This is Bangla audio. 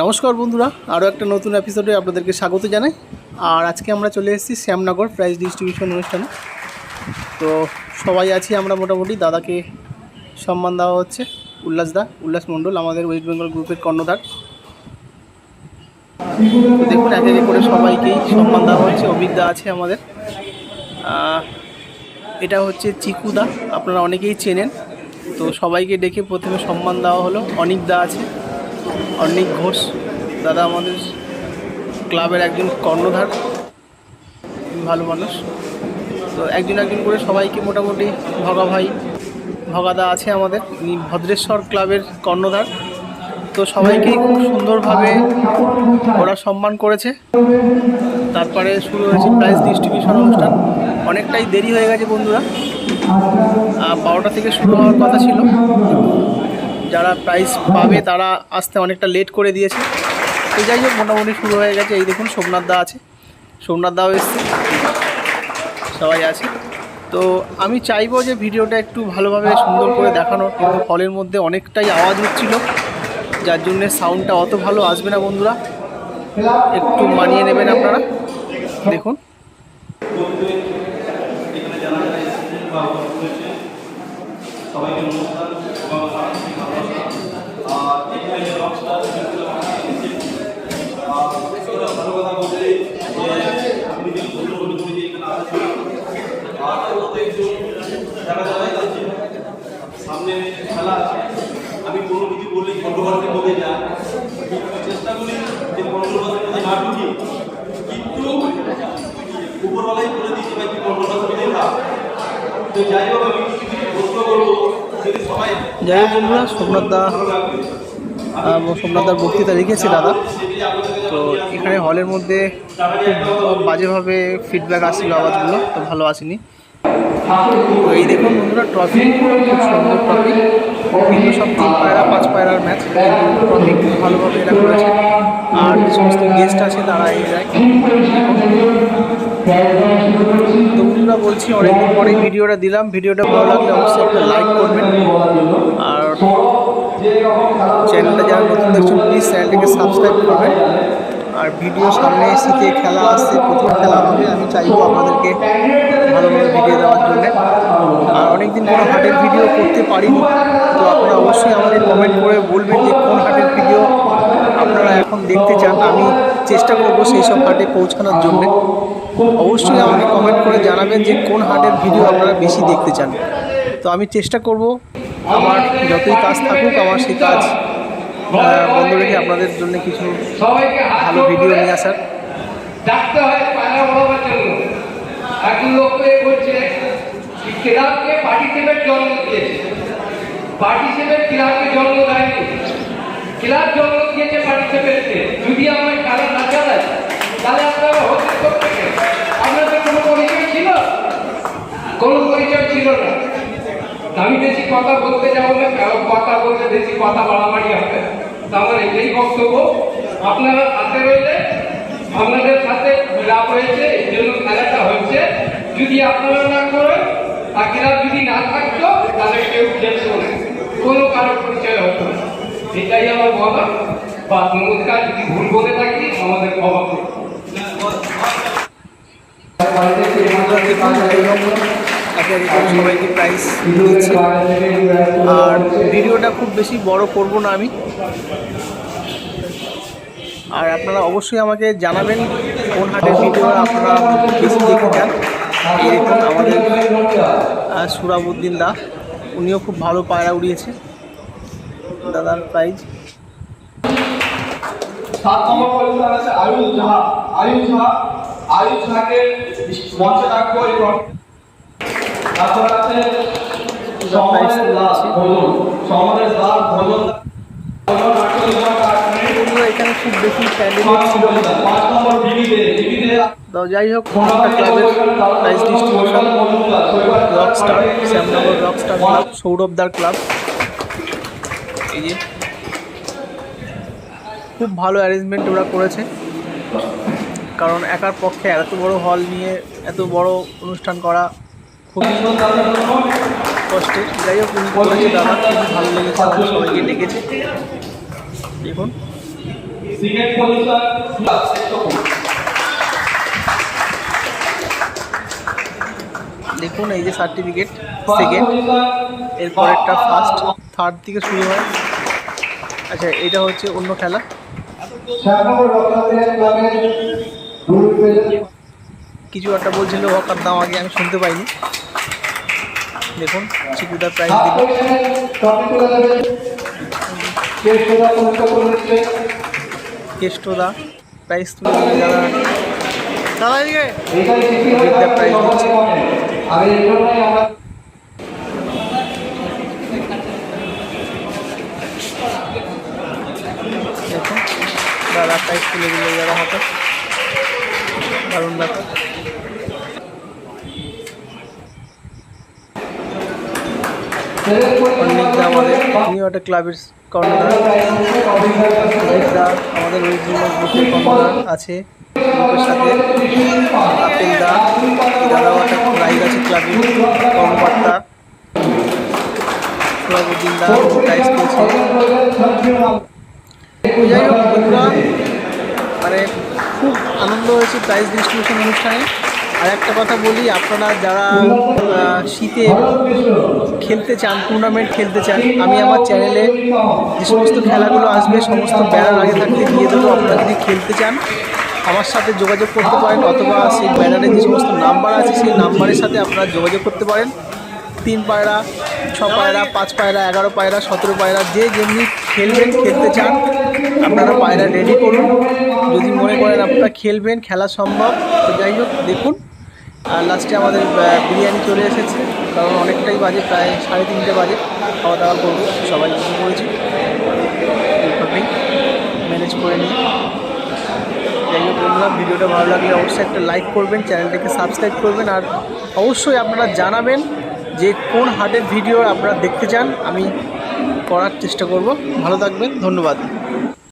নমস্কার বন্ধুরা, আরও একটা নতুন এপিসোডে আপনাদেরকে স্বাগত জানাই। আর আজকে আমরা চলে এসেছি শ্যামনগর প্রাইজ ডিস্ট্রিবিউশন অনুষ্ঠানে। তো সবাই আছি আমরা, মোটামুটি দাদাকে সম্মান দেওয়া হচ্ছে। উল্লাস মণ্ডল আমাদের ওয়েস্ট বেঙ্গল গ্রুপের কর্ণধার। দেখুন এক এক করে সবাইকেই সম্মান দেওয়া হচ্ছে। অভিজ্ঞতা আছে আমাদের, এটা হচ্ছে চিকুদা, আপনারা অনেকেই চেনেন। তো সবাইকে ডেকে প্রথমে সম্মান দেওয়া হলো। অনিকদা আছে, অনিক ঘোষ দাদা আমাদের ক্লাবের একজন কর্ণধার, ভালো মানুষ। তো একজন করে সবাইকে মোটামুটি ভগাদা আছে আমাদের, ভদ্রেশ্বর ক্লাবের কর্ণধার। তো সবাইকেই খুব সুন্দরভাবে ওরা সম্মান করেছে। তারপরে শুরু হয়েছে প্রাইজ ডিস্ট্রিবিউশন অনুষ্ঠান। অনেকটাই দেরি হয়ে গেছে বন্ধুরা, 12টা থেকে শুরু হওয়ার কথা ছিল। যারা প্রাইজ পাবে তারা আসতে অনেকটা লেট করে দিয়েছে। তো যাই হোক, মোটামুটি শুরু হয়ে গেছে। এই দেখুন সোমনাথ দা আছে, সোমনাথ দাও এসছে, সবাই আছে। তো আমি চাইবো যে ভিডিওটা একটু ভালোভাবে সুন্দর করে দেখানো, কিন্তু হলের মধ্যে অনেকটাই আওয়াজ হচ্ছিল, যার জন্যে সাউন্ডটা অত ভালো আসবে না বন্ধুরা, একটু মানিয়ে নেবেন আপনারা। দেখুন সামনে খেলা আছে, আমি কোনো কিছু বললে কন্ট্রোভার্সির মধ্যে যাই, চেষ্টা করি যে কন্ট্রোভার্সির মধ্যে না ঢুকি, কিন্তু উপরওয়ালাই বলে দিচ্ছি ভাই কন্ট্রোভার্সির মধ্যে না। তো যাই হোক, আমি কিছু প্রশ্ন করবো, যদি সবাই যাই হোক বন্ধুরা, সোমনাথদার বক্তৃতা রেখেছে দাদা। তো এখানে হলের মধ্যে খুব বাজেভাবে ফিডব্যাক আসছিল, আওয়াজগুলো তো ভালো আসেনি। তো এই দেখুন বন্ধুরা, ট্রফি, খুব সুন্দর ট্রফি, কিন্তু সব 3 পায়রা 5 পায়রার ম্যাচ, কিন্তু ট্রফি খুব ভালোভাবে এরা করেছে। আর যে সমস্ত গেস্ট আছে তারা এই যায়। তো বন্ধুরা বলছি, অনেকদিন পরে ভিডিওটা দিলাম। ভিডিওটা ভালো লাগলে অবশ্যই একটা লাইক করবেন, আর চ্যানেলটা যারা নতুন দেখছেন প্লিজ চ্যানেলটিকে সাবস্ক্রাইব করবেন। আর ভিডিও সামনে শীতে খেলা আসছে, প্রচুর খেলা হবে, আমি চাইবো আপনাদেরকে ভালোভাবে ভিডিও দেওয়ার জন্যে। আর অনেকদিন কোনো হাটের ভিডিও করতে পারিনি, তো আপনারা অবশ্যই আমাদের কমেন্ট করে বলবেন যে কোন হাটের ভিডিও আপনারা এখন দেখতে চান। আমি চেষ্টা করব সেই সব হাটে পৌঁছানোর জন্যে। অবশ্যই আমাকে কমেন্ট করে জানাবেন যে কোন হাটের ভিডিও আপনারা বেশি দেখতে চান। তো আমি চেষ্টা করব, আমার যতই কাজ থাকুক আমার সেই কাজ বন্ধ রেখে আপনাদের জন্য কিছু ভালো ভিডিও নিয়ে আসার। ডাকতে হয় পায়রা বড়াবার জন্য। এখন লোক বলছে ক্লাবকে পার্টিসিপেট জন্ম দিয়েছে, পার্টিসিপেট ক্লাবকে জন্ম দেয়নি, ক্লাব জন্ম দিয়েছে পার্টিসিপেটকে। যদি আমরা খেলা না চালাই তাহলে আপনারা হতে করতে, আপনাদের কোনো পরিচয় ছিল? কোনো পরিচয় ছিল না। আমি বেশি কথা বলতে যাবো না, কথা বলতে বেশি কথা বাড়াবাড়ি হবে। আমার এটাই বক্তব্য, আপনারা হাতে রইলে আপনাদের সাথে ক্লাব হয়েছে, এই জন্য খেলাটা হচ্ছে। যদি আপনারা না করেন আর ক্লাব যদি না থাকতো তাহলে কেউ খেলতো না, কোনো কারোর পরিচয় হতো না। এটাই আমার বলা। বা নমস্কার, যদি ভুল বলে থাকি আমাদের ক্ষমা করুন। সবাইকে প্রাইজ দিচ্ছে। আর ভিডিওটা খুব বেশি বড় করব না আমি। আর আপনারা অবশ্যই আমাকে জানাবেন কোন হাটের ভিডিও আপনারা বেশি দেখতে চান। এই দেখুন আমাদের সুরাবুদ্দিন দা, উনিও খুব ভালো পায়রা উড়িয়েছে। দাদার প্রাইজ 7 নম্বর পরিবার আছে আয়ুষ ঝা। আয়ুষ ঝাকে মঞ্চে রাখবো। তারপর আছে সমাজের দাস ভজন। এখানে খুব বেশি ক্যান্ডিডেট ছিল। তো যাই হোক, ক্লাবের prize distribution rockstar, Shyamnagar rockstar club, সৌরভদার ক্লাব। এই যে খুব ভালো অ্যারেঞ্জমেন্ট ওরা করেছে, কারণ একার পক্ষে এত বড় হল নিয়ে এত বড় অনুষ্ঠান করা খুবই কষ্টের। যাই হোক, উনি করেছে দাদা, খুবই ভালো লেগেছে, আমাদের সবাইকে ডেকেছে। দেখুন সেকেন্ড পজিশন দেখুন এই যে সার্টিফিকেট সেকেন্ড, এরপরেরটা ফার্স্ট, থার্ড থেকে শুরু হয়। আচ্ছা এটা হচ্ছে অন্য খেলা। কিছু একটা বলছিল ওয়াকার দাম, আগে আমি শুনতে পাইনি। দেখুন চিকুদার প্রাইস দিল। কেষ্টদা প্রাইস তুলে দিলে যারা দাদা এদিকে বিদ্যা প্রাইস দিচ্ছে। দেখুন দাদা প্রাইস তুলে দিলে যারা হাতে, দারুণ ব্যাপার। অনেকদা আমাদের নিউ একটা ক্লাবের কর্ণধার, অনেকদা আমাদের ঐতিহ্য গ্রুপের কর্ণধার আছে, গ্রুপের সাথে আপেলদা, দাদাও একটা প্রাইজ আছে ক্লাবের কর্মকর্তা, সোহাবুদ্দিন দা প্রাইজ পেয়েছে। যাই হোক বন্ধুরা, মানে খুব আনন্দ হয়েছে প্রাইজ ডিস্ট্রিবিউশন অনুষ্ঠানে। আর একটা কথা বলি, আপনারা যারা শীতে খেলতে চান, টুর্নামেন্ট খেলতে চান, আমি আমার চ্যানেলে যে সমস্ত খেলাগুলো আসবে সমস্ত ব্যানার আগে থাকতে দিয়ে দেবো। আপনারা যদি খেলতে চান আমার সাথে যোগাযোগ করতে পারেন, অথবা সেই ব্যানারে যে সমস্ত নাম্বার আছে সেই নাম্বারের সাথে আপনারা যোগাযোগ করতে পারেন। 3 পায়রা, 6 পায়রা, 5 পায়রা, 11 পায়রা, 17 পায়রা, যে যেমনি খেলবেন, খেলতে চান আপনারা পায়রা রেডি করুন। যদি মনে করেন আপনারা খেলবেন, খেলা সম্ভব। তো যাই হোক দেখুন, আর লাস্টে আমাদের বিরিয়ানি চলে এসেছে, কারণ অনেকটাই বাজে, প্রায় 3:30 বাজে, খাওয়া দাওয়া করবো, সবাই বুঝে পড়েছি, এইভাবেই ম্যানেজ করে নিই। যাই হোক বন্ধুরা, ভিডিওটা ভালো লাগলে অবশ্যই একটা লাইক করবেন, চ্যানেলটাকে সাবস্ক্রাইব করবেন, আর অবশ্যই আপনারা জানাবেন যে কোন হাটের ভিডিও আপনারা দেখতে চান, আমি করার চেষ্টা করব। ভালো থাকবেন, ধন্যবাদ।